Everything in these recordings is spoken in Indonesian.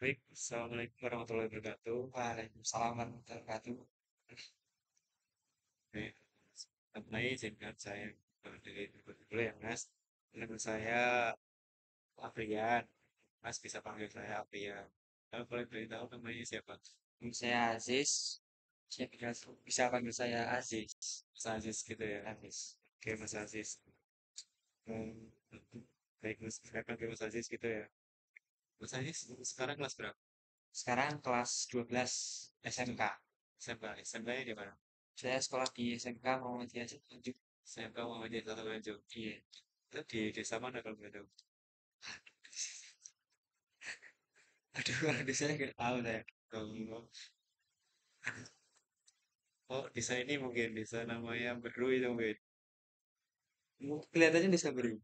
Baik, Assalamualaikum warahmatullahi wabarakatuh. Waalaikumsalam warahmatullahi wabarakatuh. Baik, mengenai singkat saya dari dulu ya Mas. Nama saya Afrian. Mas bisa panggil saya Afrian. Kalau boleh beritahu namanya siapa? Nama saya Aziz. Saya bisa panggil saya Aziz. Mas Aziz gitu ya. Aziz. Oke, Mas Aziz. Hmm, baik, Mas. Saya panggil Mas Aziz gitu ya. Mas Aziz, sekarang kelas berapa? Sekarang kelas 12 SMK. SMP. SMP-nya di mana? Saya sekolah di SMK Muhammadiyah Setuju. SMP Muhammadiyah Satu Tanjung. Iya. Itu di desa mana kalau boleh tahu? Aduh, saya nggak tahu saya. Oh, oh, desa ini mungkin desa namanya Beru itu mungkin. Kelihatannya bisa beri.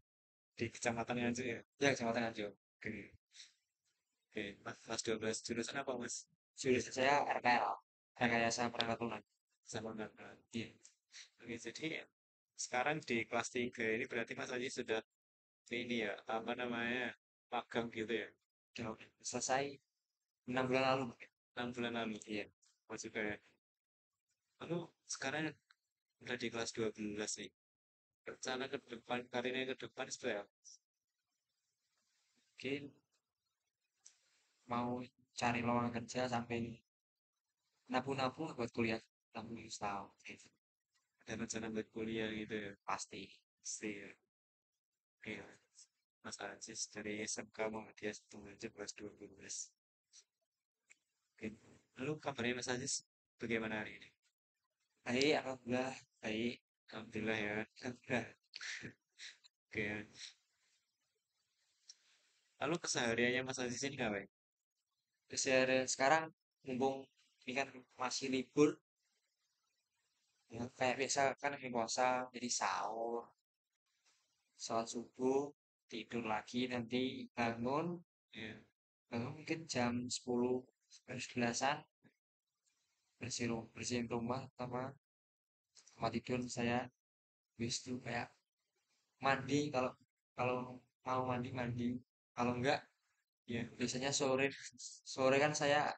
Di Kecamatan Nganjuk ya. Ya, Kecamatan Nganjuk. Oke, oke. Mas, kelas 12 jurusan apa Mas? Jurusan saya RKL. Rekayasa Perangkat Lunak. Sama nggak? Iya. Oke, jadi sekarang di kelas 3 ini berarti Mas Aji sudah ini ya, apa namanya, magang gitu ya. Udah selesai 6 bulan lalu. 6 bulan lalu. Iya. Mas juga ya. Lalu sekarang udah di kelas 12 nih. Rencana ke depan, karirnya ke depan seperti apa? Mungkin mau cari lowongan kerja sampai nabung-nabung buat kuliah. Nabung setahun. Gitu. Ada rencana buat kuliah gitu ya. Pasti. Pasti ya. Oke, Mas Aziz dari SMK Muhammadiyah 1 kelas 12. Oke. Lalu kabarnya Mas Aziz bagaimana hari ini? Baik, alhamdulillah. Baik. Alhamdulillah ya. Alhamdulillah. Oke. Lalu kesehariannya Mas Aziz ini ngapain? Keseharian sekarang, mumpung ini kan masih libur, ya, kayak biasa kan lagi puasa, jadi sahur, sholat subuh, tidur lagi, nanti bangun, Ya, bangun mungkin jam 10, jam 11-an, bersihin rumah sama tempat tidur saya, habis itu kayak mandi, kalau kalau mau mandi, mandi. Kalau enggak, ya, biasanya sore, sore kan saya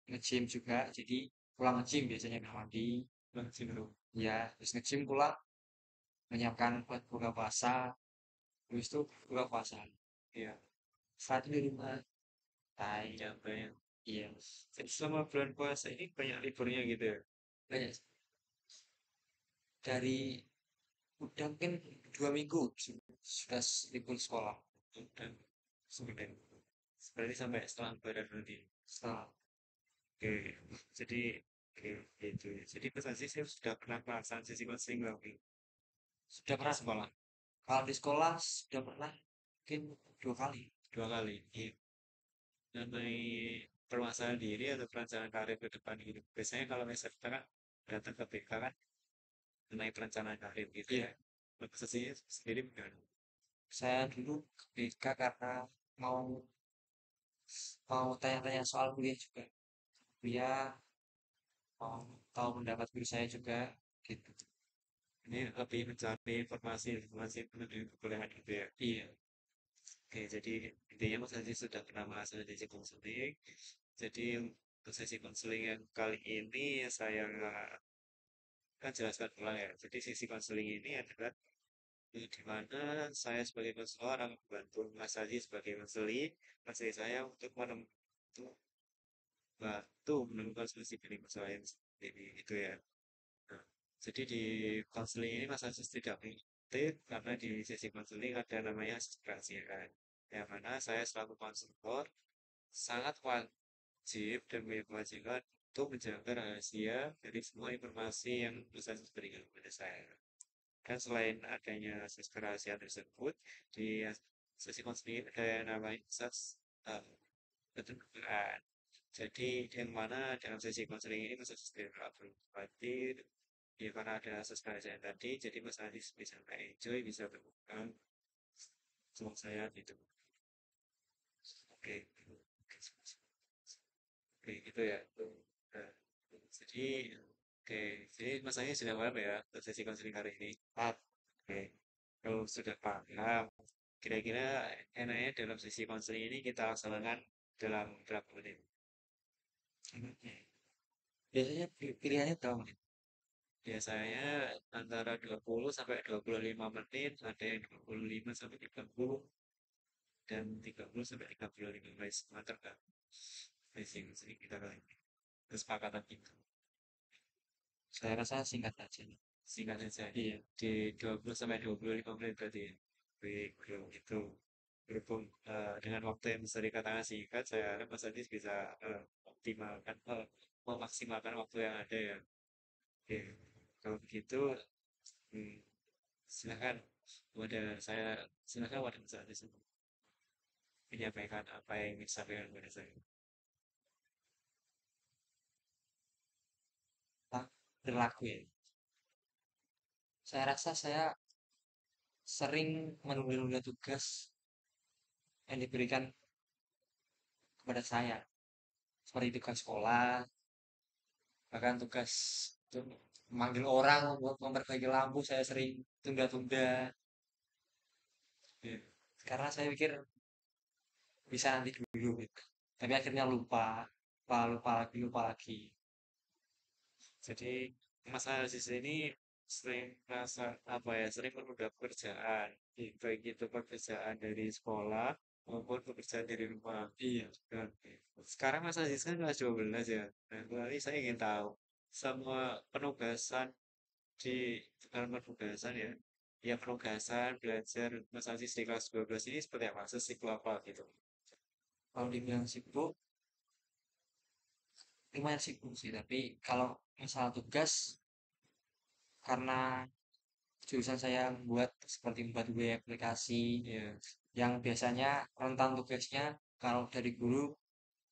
nge-gym juga, jadi pulang nge-gym biasanya nggak mandi. langsung dulu. Ya, terus nge-gym pulang, menyiapkan buat buka puasa, habis itu buka puasa. Ya, Saat itu di rumah, tai, ya banyak. iya, Jadi selama bulan puasa ini banyak liburnya gitu ya. banyak dari udah mungkin 2 minggu sudah libur sekolah. Dan sebenarnya berarti sampai setelah lebaran nanti. Setelah Oke, jadi oke, gitu ya. Jadi Mas Aziz saya sudah pernah melaksanakan sesi konseling lagi sudah di pernah, sekolah kalau di sekolah sudah pernah mungkin 2 kali. 2 kali. Iya. Mengenai permasalahan diri atau perencanaan karir ke depan gitu. Biasanya kalau misalnya kita kan datang ke BK kan mengenai perencanaan karir gitu ya. Iya, Mas Aziz sendiri bagaimana? saya dulu ke BK karena mau mau tanya-tanya soal kuliah juga. Kuliah, mau tahu pendapat guru saya juga, gitu. Ini lebih mencari informasi menuju kekuliahan gitu ya. Iya, Oke, jadi intinya Mas Aziz sudah pernah melaksanakan sesi konseling. Jadi untuk sesi konseling yang kali ini saya kan jelaskan ulang ya. Jadi sesi konseling ini adalah di mana saya sebagai konselor akan membantu Mas Aziz sebagai konseli saya untuk bantu menemukan solusi dari masalah yang ini itu ya. Nah, jadi di konseling ini Mas Aziz tidak mengikuti karena di sesi konseling ada namanya kerahasiaan. Yang mana saya selaku konselor sangat wajib dan punya kewajiban untuk menjaga rahasia dari semua informasi yang Mas Aziz berikan kepada saya. Dan selain adanya asas kerahasiaan tersebut, di sesi konseling ada yang namanya asas keterbukaan. Jadi yang mana dalam sesi konseling ini Mas Aziz tidak perlu khawatir, ya karena ada asas kerahasiaan tadi, jadi Mas Aziz bisa enjoy, bisa terbuka sama saya gitu. Oke, oke gitu ya. Nah, jadi, oke, jadi Mas Aziz sudah paham ya untuk sesi konseling hari ini. Pak. Oke, kalau sudah paham, kira-kira enaknya dalam sesi konseling ini kita laksanakan dalam berapa menit. Hmm. Biasanya pilihannya berapa menit? Biasanya antara 20 sampai 25 menit, ada yang 25 sampai 30 dan 30 sampai 35 menit tergantung sih kita kali kesepakatan kita. Saya rasa singkat aja. Singkat saja Iya. di 20 sampai 25 menit berarti ya. Baik, bro, itu berhubung dengan waktu yang bisa dikatakan singkat, saya harap Mas Adis bisa optimalkan, memaksimalkan waktu yang ada ya. Oke, kalau begitu, hmm, silakan silakan wadah Mas Adis menyampaikan apa yang ingin disampaikan kepada saya. Nah, berlaku ya. Saya rasa saya sering menunda-nunda tugas yang diberikan kepada saya. Seperti tugas sekolah, bahkan tugas itu memanggil orang untuk memperbaiki lampu saya sering tunda-tunda. Ya, Karena saya pikir bisa nanti dulu gitu. Tapi akhirnya lupa, lupa lagi. jadi masalah di sini sering merasa apa ya, sering menunda pekerjaan, baik itu pekerjaan dari sekolah maupun pekerjaan dari rumah. Iya. Dan sekarang Mas Aziz kan kelas 12 ya. Nah, berarti saya ingin tahu semua penugasan di dalam penugasan ya. Ya penugasan belajar Mas Aziz di kelas 12 ini seperti apa? Sesimpel apa gitu. Kalau dibilang sibuk, lumayan sibuk sih. Tapi kalau masalah tugas, karena jurusan saya membuat seperti membuat web aplikasi Ya, yang biasanya rentan tugasnya kalau dari guru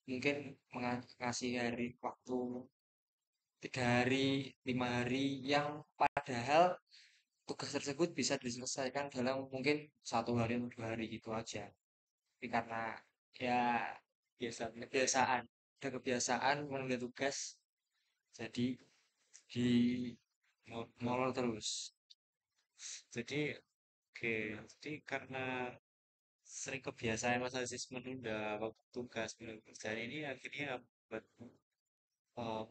mungkin mengasih hari waktu 3 hari, 5 hari yang padahal tugas tersebut bisa diselesaikan dalam mungkin 1 hari atau 2 hari gitu aja. Tapi karena ya biasa. kebiasaan, ada kebiasaan menunda tugas, jadi di Ngobrol. molor terus. Jadi, oke, jadi karena sering kebiasaan Mas Aziz menunda waktu tugas pekerjaan ini akhirnya buat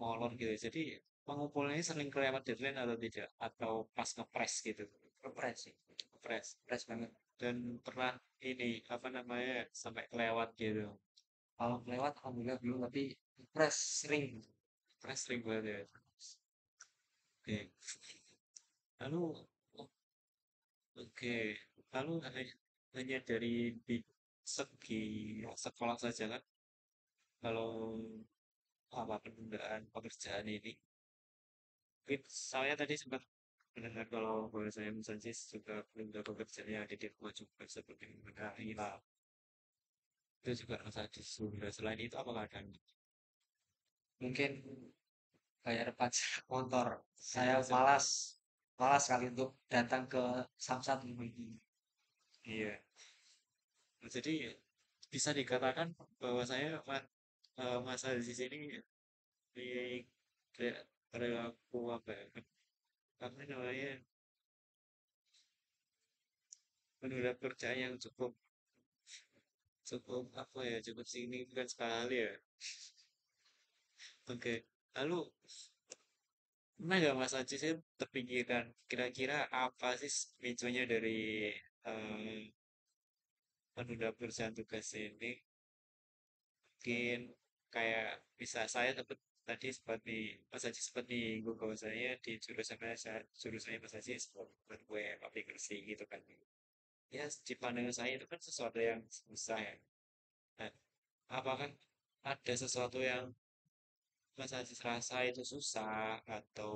molor gitu. Jadi pengumpulannya sering kelewat deadline atau tidak? Atau pas ngepres gitu? Kepres sih, Ngepres. kepres banget. Dan pernah ini apa namanya sampai kelewat gitu. Kalau lewat alhamdulillah belum, tapi kepres sering. Ngepres sering banget ya. Oke. Lalu, oke. Lalu hanya dari di segi sekolah saja kan? Kalau apa penundaan pekerjaan ini? Mungkin saya tadi sempat mendengar kalau bahwasanya Mas Ansis juga menunda pekerjaannya ada di rumah juga seperti mengenai lah. Itu juga Mas Ansis sudah. Selain itu apakah ada? Mungkin bayar pajak motor. Ada Saya macam. malas, malas sekali untuk datang ke Samsat ini. Iya. Nah, jadi bisa dikatakan bahwa saya Mas Ansis ini di kayak perilaku apa ya? Apa namanya? Menunda pekerjaan yang cukup cukup apa ya? Cukup signifikan sekali ya. Oke. Lalu pernah nggak Mas Aji sih terpikirkan kira-kira apa sih pemicunya dari eh, menunda pekerjaan tugas ini? Mungkin kayak bisa saya dapat tadi seperti Mas Aji sempat menyinggung bahwa saya di jurusannya Mas Aji seperti buat web aplikasi gitu kan. Ya di pandangan saya itu kan sesuatu yang susah ya. Nah, apakah ada sesuatu yang Mas Aji rasa itu susah atau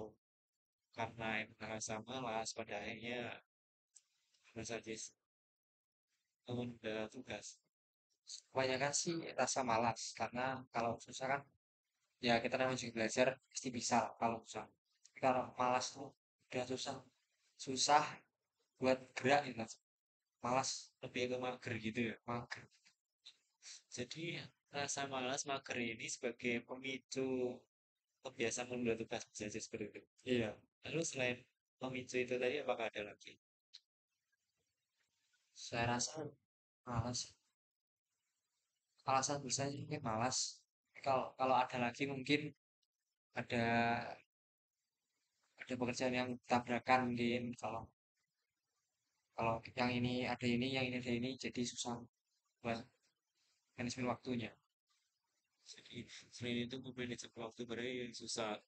karena merasa malas pada akhirnya Mas Aji menunda tugas. Kebanyakan sih rasa malas, karena kalau susah kan, ya kita namanya juga belajar, pasti bisa kalau susah. Tapi kalau malas tuh udah susah, susah buat gerak gitu. Malas, Lebih ke mager gitu ya. mager. Jadi rasa malas mager ini sebagai pemicu kebiasaan menunda tugas saja seperti itu. Iya, Lalu selain pemicu itu tadi apakah ada lagi? saya rasa malas. alasan besarnya mungkin malas. Kalau kalau ada lagi mungkin ada ada pekerjaan yang tabrakan mungkin kalau kalau yang ini, yang ini ada ini, jadi susah buat manajemen waktunya. Jadi selain itu memanage waktu berarti yang susah.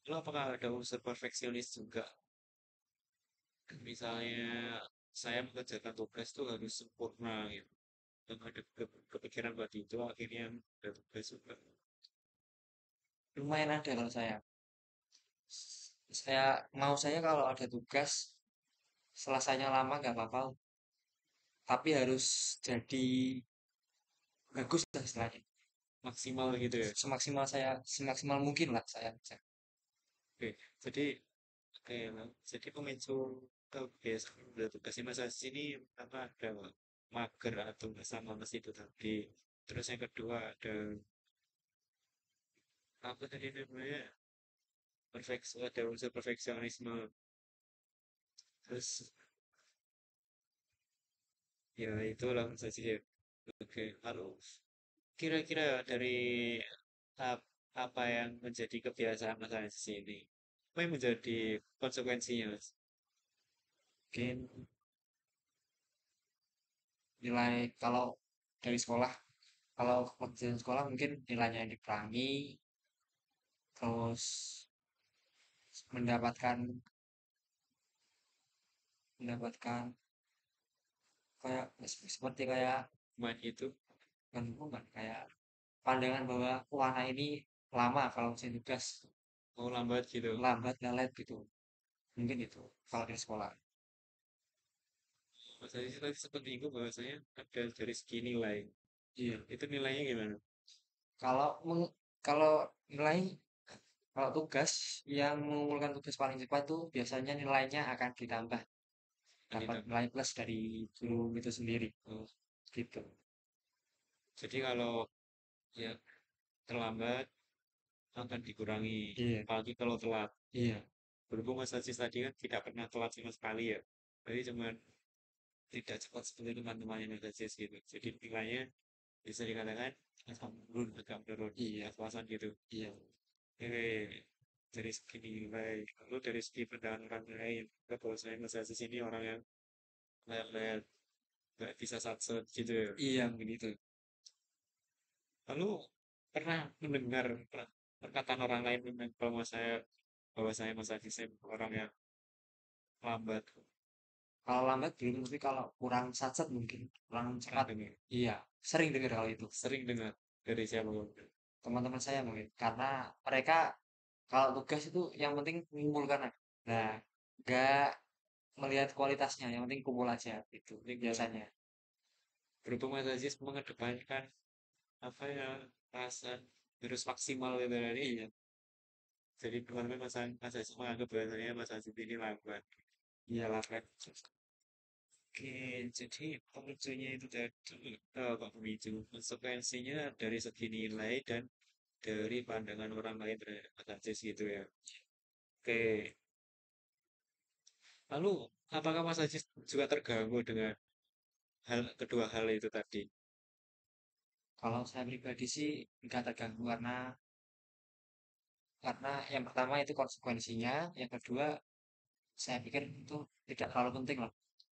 Lalu apakah ada unsur perfeksionis juga? Misalnya saya mengerjakan tugas itu harus sempurna gitu. Dan ada kepikiran buat itu akhirnya ada tugas juga. Lumayan ada kalau saya kalau ada tugas selesainya lama nggak apa-apa, tapi harus jadi bagus lah istilahnya. Maksimal gitu ya. Semaksimal mungkin lah saya. Oke, jadi oke, jadi pemicu kebiasaan udah tugasnya masa sini apa ada mager atau nggak sama mas itu tadi. Terus yang kedua ada apa tadi namanya ada unsur perfeksionisme. Terus ya itulah masa sih ya. Oke, lalu kira-kira dari apa yang menjadi kebiasaan mas di sini? Apa yang menjadi konsekuensinya mas? Mungkin nilai kalau dari sekolah, kalau pekerjaan sekolah mungkin nilainya dikurangi, terus mendapatkan mendapatkan kayak seperti kayak Main itu bukan kayak pandangan bahwa warna ini lama kalau misalnya tugas mau lambat gitu. lambat lelet gitu. Mungkin itu kalau di sekolah. Mas Aziz tadi sempat menyinggung bahwasanya ada dari segi nilai. Iya. Itu nilainya gimana? Kalau kalau nilai kalau tugas yang mengumpulkan tugas paling cepat tuh biasanya nilainya akan ditambah, dapat Anita. nilai plus dari guru itu sendiri Oh, gitu. jadi kalau ya terlambat akan dikurangi. Iya, Apalagi kalau telat. iya, Berhubung Mas Aziz tadi kan tidak pernah telat sama sekali ya. Jadi cuma tidak cepat seperti teman-temannya Mas Aziz gitu. Jadi nilainya bisa dikatakan agak menurun, iya, pas-pasan gitu. iya. Oke, dari segi nilai, lalu dari segi pandangan orang lain, ke bahwa saya Mas Aziz ini orang yang lelet, nggak bisa satset gitu ya. Iya, begitu. Lalu pernah mendengar perkataan orang lain tentang bahwa saya Mas Aziz saya orang yang lambat. Kalau lambat belum, tapi kalau kurang satset mungkin, kurang Pernah cepat. dengar, Iya, sering dengar hal itu. sering dengar dari siapa? Teman-teman saya mungkin, karena mereka kalau tugas itu yang penting mengumpulkan aja. Nah, nggak melihat kualitasnya, yang penting kumpul aja itu Lingkungan. biasanya. Berhubung Mas Aziz mengedepankan apa ya rasa harus maksimal gitu tadi. Iya, Jadi teman-teman Mas Aziz menganggap bahwasanya Mas Aziz ini lambat. iya, Lambat. Oke, jadi pemicunya itu tadi, kok pemicu? Konsekuensinya dari segi nilai dan dari pandangan orang lain terhadap Mas Aziz gitu ya. Oke, lalu apakah Mas Aziz juga terganggu dengan kedua hal itu tadi? kalau saya pribadi sih nggak terganggu karena yang pertama itu konsekuensinya, yang kedua saya pikir itu tidak terlalu penting lah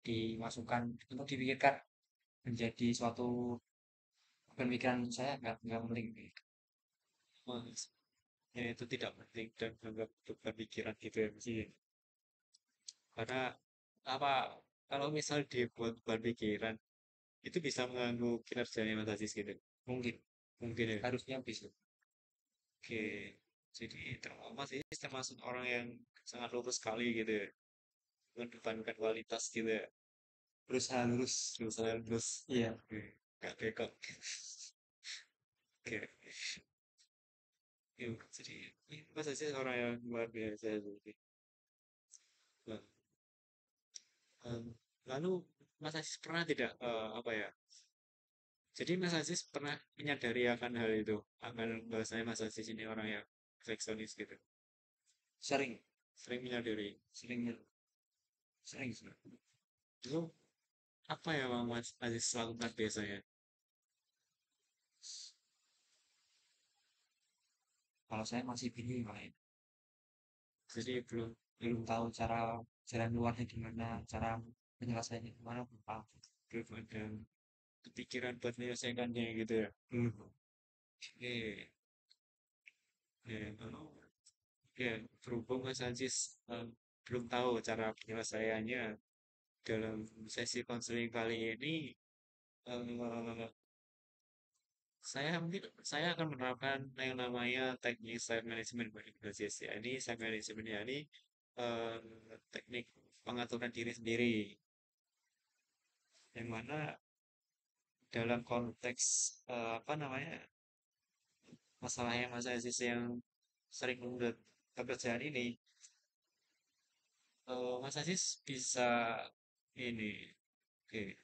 dimasukkan untuk dipikirkan menjadi suatu pemikiran saya nggak penting. Mas, ya itu tidak penting dan menganggap beban pikiran gitu ya. Iya, Karena apa? Kalau misal dibuat beban pikiran, itu bisa mengganggu kinerjanya Mas Aziz gitu. mungkin Mungkin ya. harusnya bisa Oke, jadi Mas Aziz termasuk orang yang sangat lurus sekali gitu ya. Mendepankan kualitas gitu ya. berusaha lurus. Terus saya lurus. Iya, Oke, gak bekok. Oke. Ya, jadi Mas Aziz orang yang luar biasa. Jadi. Nah, em, lalu Mas Aziz pernah tidak apa ya? Jadi Mas Aziz pernah menyadari akan hal itu, akan bahwasanya Mas Aziz ini orang yang perfeksionis gitu. sering, Sering menyadari. sering, sering, sering. Itu apa ya Bang Mas Aziz lakukan biasanya? Kalau saya masih bingung Pak, ya. Jadi belum Belum tahu cara jalan luarnya gimana, cara penyelesaiannya gimana, belum paham. belum ada kepikiran buat menyelesaikannya gitu ya. Belum. Oke, ya, ya, berhubung Mas Ancis belum tahu cara penyelesaiannya dalam sesi konseling kali ini, eh, saya akan menerapkan yang namanya teknik self management Mas. Ya. Ini self management ini eh, teknik pengaturan diri sendiri, yang mana dalam konteks apa namanya masalahnya Mas Ancis yang sering menurut pekerjaan ini, Mas Aziz bisa ini. Oke,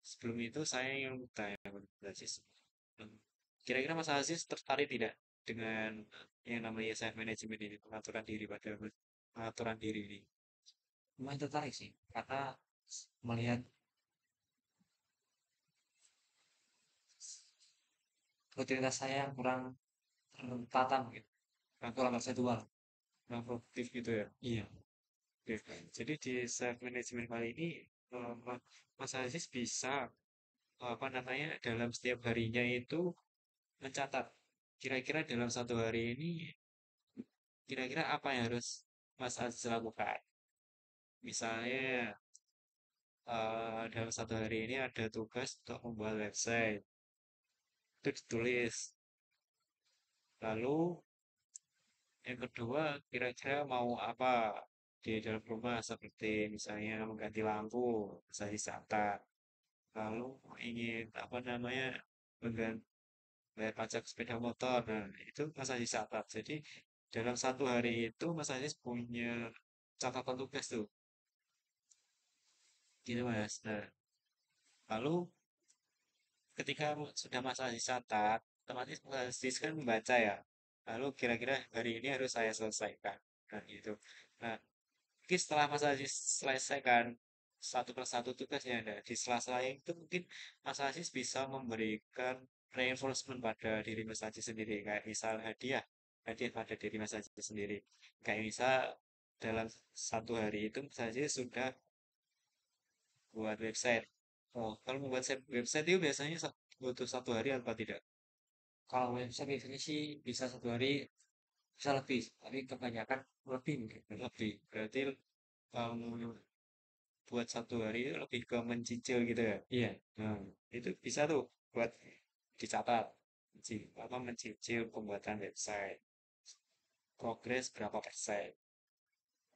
sebelum itu saya ingin tanya ke Mas Aziz. Hmm, Kira-kira Mas Aziz tertarik tidak dengan yang namanya self management ini, pengaturan diri ini? Lumayan tertarik sih, karena melihat rutinitas saya yang kurang tertata mungkin, kurang terjadwal. Nah, produktif gitu ya. Iya. Oke. Jadi di self management kali ini Mas Aziz bisa apa namanya dalam setiap harinya itu mencatat kira-kira dalam satu hari ini kira-kira apa yang harus Mas Aziz lakukan. Misalnya dalam satu hari ini ada tugas untuk membuat website, itu ditulis. Lalu yang kedua, kira-kira mau apa di dalam rumah seperti misalnya mengganti lampu, Mas Aziz catat. Lalu ingin apa namanya mengganti bayar pajak sepeda motor, nah itu Mas Aziz catat. Jadi dalam satu hari itu Mas Aziz punya catatan tugas tuh, gitu Mas. Nah, lalu ketika sudah Mas Aziz catat, otomatis Mas Aziz kan membaca ya. Lalu kira-kira hari ini harus saya selesaikan. Nah, gitu. Nah, mungkin setelah Mas Aziz selesaikan satu persatu tugasnya ada di sela-sela itu mungkin Mas Aziz bisa memberikan reinforcement pada diri Mas Aziz sendiri kayak misal hadiah pada diri Mas Aziz sendiri kayak misal dalam satu hari itu Mas Aziz sudah buat website. Oh, kalau membuat website itu biasanya butuh satu hari apa tidak? Kalau website biasanya sih bisa 1 hari, bisa lebih, tapi kebanyakan lebih mungkin. Lebih. Berarti um, buat satu hari itu lebih ke mencicil gitu ya. Iya. Nah, itu bisa tuh buat dicatat. Apa mencicil pembuatan website. Progres berapa persen.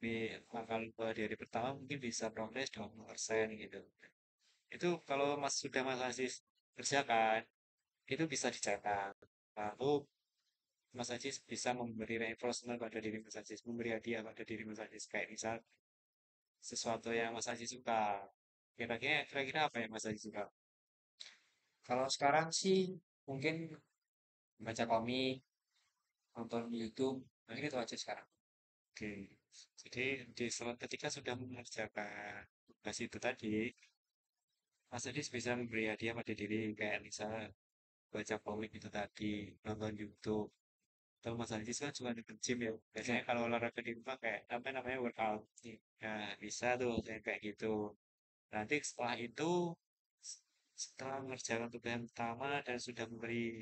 Di kalau di hari pertama mungkin bisa progres 20% gitu. Itu kalau Mas Aziz kerjakan, itu bisa dicatat. Lalu Mas Aziz bisa memberi reinforcement pada diri Mas Aziz, memberi hadiah pada diri Mas Aziz. Kayak misal sesuatu yang Mas Aziz suka. Kira-kira apa yang Mas Aziz suka? Kalau sekarang sih mungkin baca komik, nonton YouTube, mungkin itu aja sekarang. Oke, jadi ketika sudah mengerjakan tugas itu tadi, Mas Aziz bisa memberi hadiah pada diri, kayak misal baca komik itu tadi, nonton YouTube. Kalau Mas Aziz kan cuma di gym ya. Biasanya Iya. kalau olahraga di rumah kayak apa namanya workout. Nah, bisa tuh kayak gitu. Nanti setelah itu, setelah mengerjakan tugas yang pertama dan sudah memberi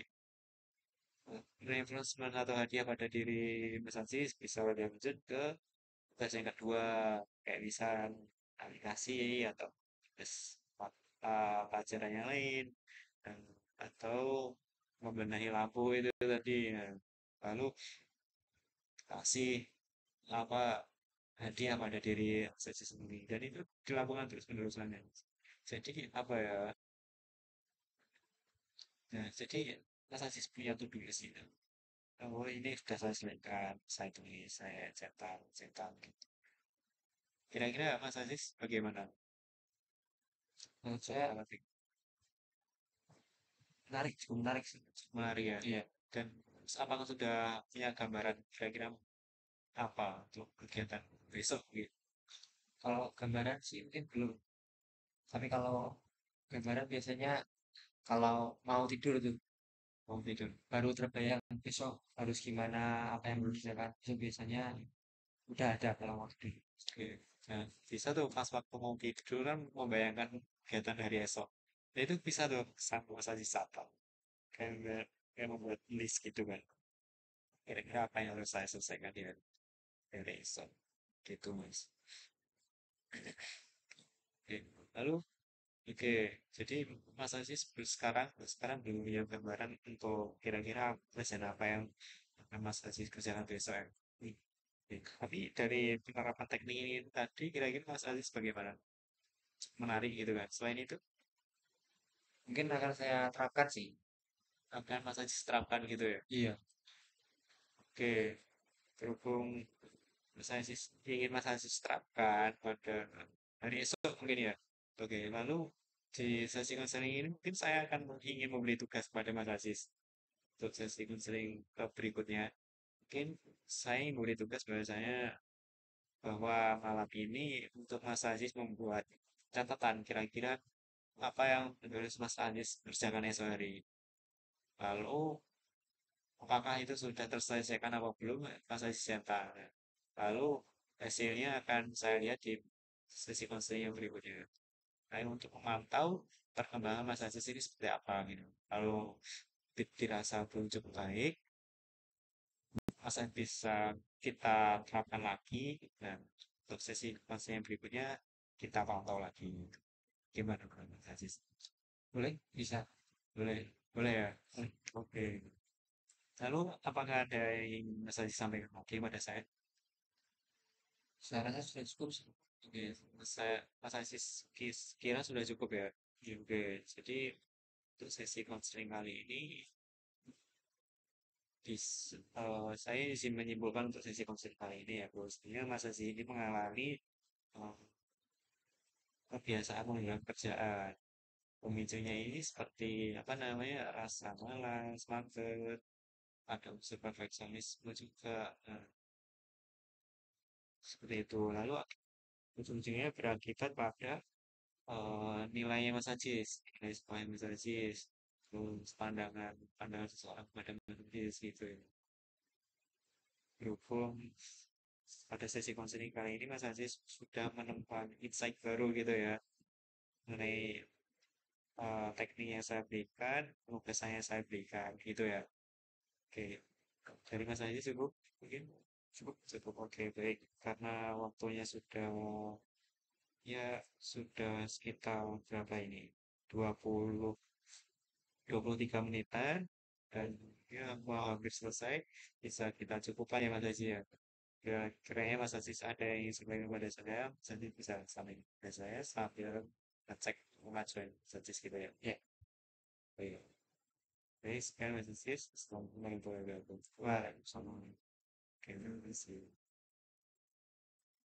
reinforcement atau hadiah pada diri Mas Aziz, bisa lanjut ke tugas yang kedua. Kayak misal aplikasi atau tugas pelajaran yang lain. Dan- atau membenahi lampu itu tadi. Nah, lalu kasih apa hadiah pada diri saya sendiri dan itu dilakukan terus menerusannya jadi apa ya nah jadi Mas Aziz punya to-do list itu oh ini sudah saya selesaikan saya tulis saya cetak gitu kira-kira Mas Aziz bagaimana Menurut saya kalau menarik, cukup menarik sih. menarik ya Iya. dan apakah sudah punya gambaran kira-kira apa untuk kegiatan besok gitu Kalau gambaran sih mungkin belum. Tapi kalau gambaran biasanya kalau mau tidur tuh, mau tidur. baru terbayang besok harus gimana, apa yang harus dikerjakan besok biasanya udah ada dalam waktu. Oke. Nah, bisa tuh pas waktu mau tidur kan membayangkan kegiatan hari esok. Nah, itu bisa tuh sama saja satu. Kayak membuat list gitu kan. Kira-kira apa yang harus saya selesaikan di hari esok. Gitu, Mas. Oke. Lalu, oke. Jadi, Mas Aziz sekarang, sekarang belum punya gambaran untuk kira-kira pekerjaan apa yang akan Mas Aziz kerjakan besok ya. Oke. Tapi dari penerapan teknik ini tadi, kira-kira Mas Aziz bagaimana? Menarik gitu kan. Selain itu, Mungkin akan saya terapkan sih. akan Mas Aziz terapkan gitu ya. Iya. Oke, berhubung Mas Aziz ingin Mas Aziz terapkan pada hari esok mungkin ya. Oke, lalu di sesi konseling ini mungkin saya akan ingin memberi tugas pada Mas Aziz untuk sesi konseling berikutnya. Mungkin saya ingin memberi tugas bahwasanya bahwa malam ini untuk Mas Aziz membuat catatan kira-kira apa yang harus Mas Aziz kerjakan esok hari. Lalu apakah itu sudah terselesaikan apa belum? Mas Aziz yang tanya. Lalu hasilnya akan saya lihat di sesi konseling yang berikutnya. Nah, untuk memantau perkembangan Mas Aziz ini seperti apa gitu. Kalau dirasa belum cukup baik, Mas Aziz bisa kita terapkan lagi. Dan untuk sesi konseling yang berikutnya kita pantau lagi. Gimana menurut Mas Aziz? Boleh? Bisa. Boleh, boleh ya. Oke. Lalu apakah ada yang Mas Aziz sampaikan lagi pada saya? Saya rasa sudah cukup sih. Oke, Mas Aziz kira sudah cukup ya. Oke, jadi untuk sesi konseling kali ini, saya izin menyimpulkan untuk sesi konseling kali ini ya, bahwasanya Mas Aziz ini mengalami eh, kebiasaan menghilangkan kerjaan. Pemicunya ini seperti apa namanya rasa malas, mager, ada unsur perfeksionisme juga. Nah, seperti itu. Lalu ujung-ujungnya berakibat pada nilainya Mas Ajis, nilai sekolah Mas Ajis, terus pandangan pandangan seseorang kepada Mas Ajis gitu ya. Berhubung pada sesi konseling kali ini Mas Ajis sudah menemukan insight baru gitu ya mengenai teknik yang saya berikan, penugasan yang saya berikan gitu ya. Oke, dari Mas Ajis cukup mungkin cukup cukup oke baik karena waktunya sudah ya sudah sekitar berapa ini 20 23 menitan dan ya mau hampir selesai bisa kita cukupkan ya Mas Aziz ya. Kiranya Mas Aziz ada yang ingin sampaikan kepada saya, Mas Aziz bisa sampaikan kepada saya sambil ngecek pengajuan Mas Aziz gitu ya. Ya, baik. Baik, sekian Mas Aziz. Assalamualaikum warahmatullahi wabarakatuh. Waalaikumsalam. Oke, terima kasih.